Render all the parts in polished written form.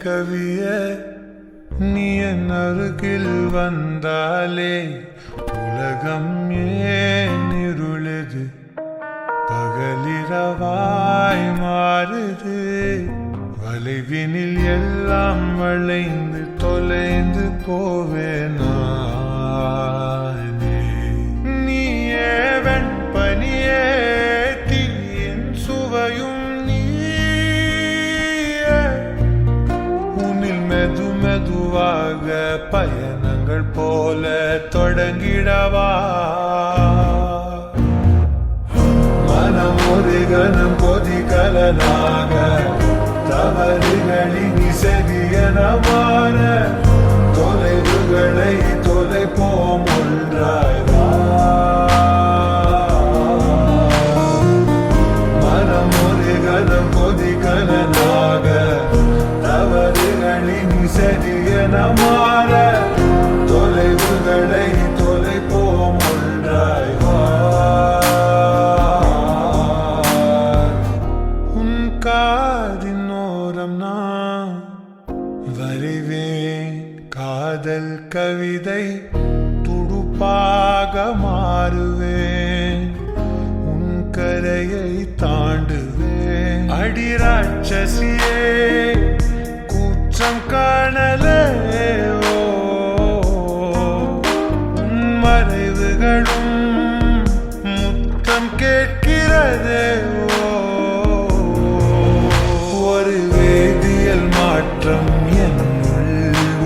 கவிய நீ என் அருகில் வந்தாலே உலகம் ஏன் இருளுது பகலிரவாய் மாறுது வளைவினில் எல்லாம் வளைந்து தொலைந்து போவேனா நீயே வெண்பனியே தீயின் சுவையும் மெதுவாக பயணங்கள் போல தொடங்கிடவா மனம் ஒரு கணம் கொதிகலனாக தவறுகளின் செவியன மாற தொலைவுகளை தொலைப்போம் ஒன்றாய் மனம் ஒரு கணம் கொதிகலனாக தவறுகளின் சரியன மாற தொலைவுகளை தொலைப்போம் ஒன்றாய் உன் காதின் ஓரம் நான் வரைவேன் காதல் கவிதை துடுப்பாக மாறுவேன் உன் கரையை தாண்டுவேன் அடி ராட்சசியே காணலே உன் மறைவுகளும் முத்தம் கேட்கிறதே ஒரு வேதியியல் மாற்றம் என்னுள்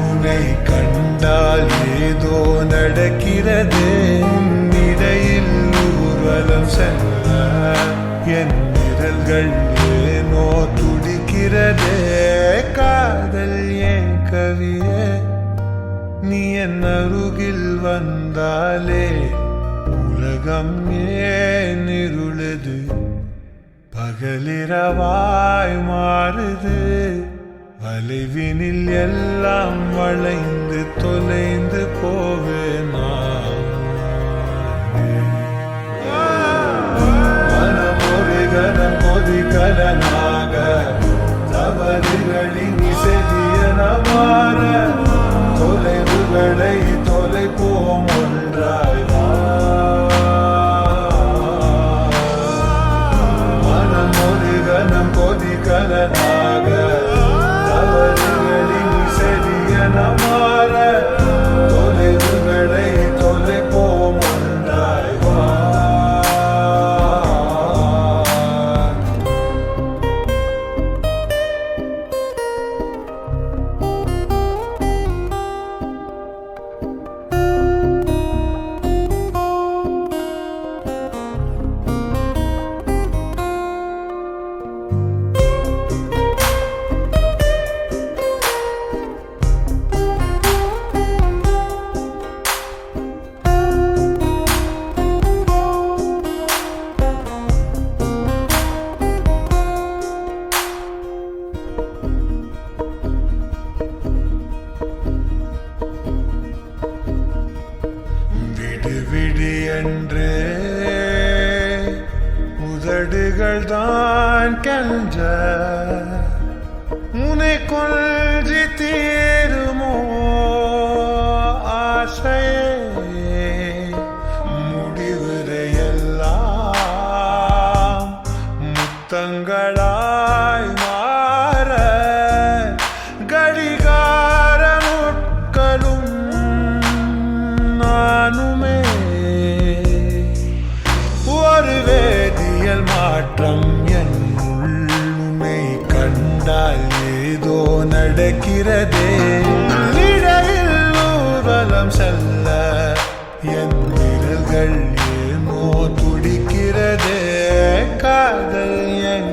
உன்னை கண்டால் ஏதோ நடக்கிறதே இடையில் ஊர்வலம் செல்ல என் நிழல்கள் ஏனோ துடிக்கிறதே காதல் ஏன் கவியே நீ என் அருகில் வந்தாலே உலகம் ஏன் இருளுது பகலிரவாய் மாறுது வளைவினில் எல்லாம் வளைந்து தொலைந்து போவேனா மனம் ஒரு கணம் கொதிகலனாக தவறுகளின் செவியன மாற தொலைவுகளை தொலைப்போம் ஒன்றாய் மனம் ஒரு கணம் கொதிகலனாக தவறுகளின் செவியன மாற தொலைவுகளை தொலைப்போம் ஒன்றாய் விடி என்று உதடுகள் தான் கெஞ்ச உன்னை கொள்சி தீருமோ ஆசையே முடிவுரை எல்லாம் முத்தங்களாய் மாற கடிகார நுட்களும் நானுமே ஒரு வேதியியல் மாற்றம் என் உள்ளுமை கண்டால் ஏதோ நடக்கிறதே இடையில் ஊர்வலம் செல்ல என் விரல்கள் ஏனோ துடிக்கிறதே காதல் என்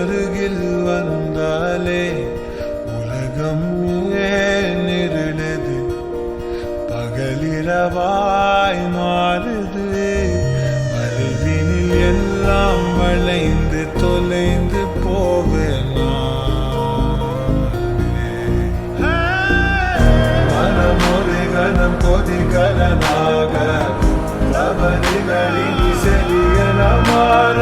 அருகில் வந்தாலே உலகம் ஏன் இருளுது, பகலிரவாய் மாறுது. வளைவினில் எல்லாம் வளைந்து தொலைந்து போவேனா, மனம் ஒரு கணம் கொதிகலனாக தவறுகளில் செறியன மாற